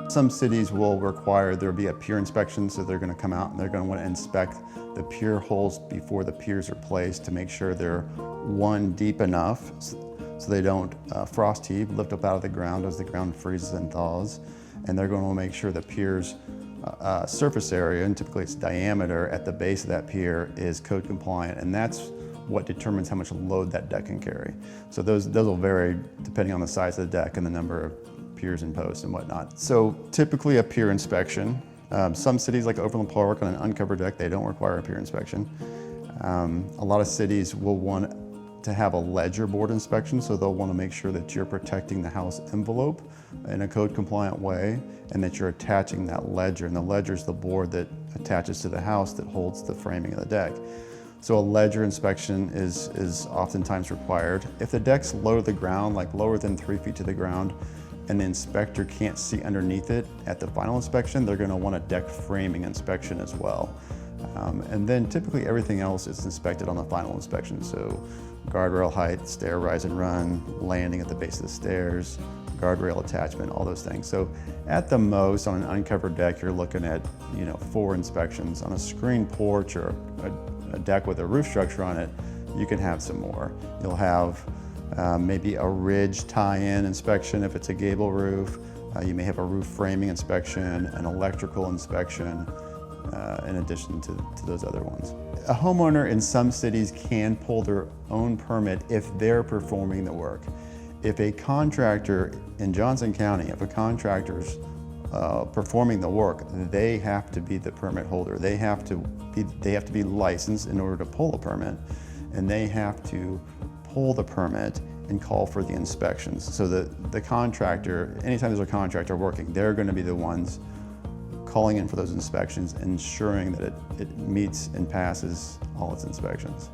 Some cities will require there be a pier inspection, so they're going to come out and they're going to want to inspect the pier holes before the piers are placed to make sure they're one, deep enough so they don't frost heave, lift up out of the ground as the ground freezes and thaws. And they're going to make sure the pier's surface area, and typically its diameter at the base of that pier, is code compliant, and that's what determines how much load that deck can carry. So those will vary depending on the size of the deck and the number of piers and posts and whatnot. So typically a pier inspection. Some cities like Overland Park on an uncovered deck, they don't require a pier inspection. A lot of cities will want to have a ledger board inspection, so they'll want to make sure that you're protecting the house envelope in a code compliant way and that you're attaching that ledger. And the ledger is the board that attaches to the house that holds the framing of the deck. So a ledger inspection is oftentimes required. If the deck's low to the ground, like lower than 3 feet to the ground, and the inspector can't see underneath it at the final inspection, they're going to want a deck framing inspection as well. And then typically everything else is inspected on the final inspection. So guardrail height, stair rise and run, landing at the base of the stairs, guardrail attachment, all those things. So at the most on an uncovered deck, you're looking at 4 inspections. On a screened porch or a deck with a roof structure on it, you can have some more. You'll have maybe a ridge tie-in inspection if it's a gable roof. You may have a roof framing inspection, an electrical inspection, in addition to those other ones. A homeowner in some cities can pull their own permit if they're performing the work. If a contractor in Johnson County, if a contractor's performing the work, they have to be the permit holder. They have to be licensed in order to pull a permit, and they have to pull the permit and call for the inspections. So the contractor, anytime there's a contractor working, they're going to be the ones calling in for those inspections, ensuring that it meets and passes all its inspections.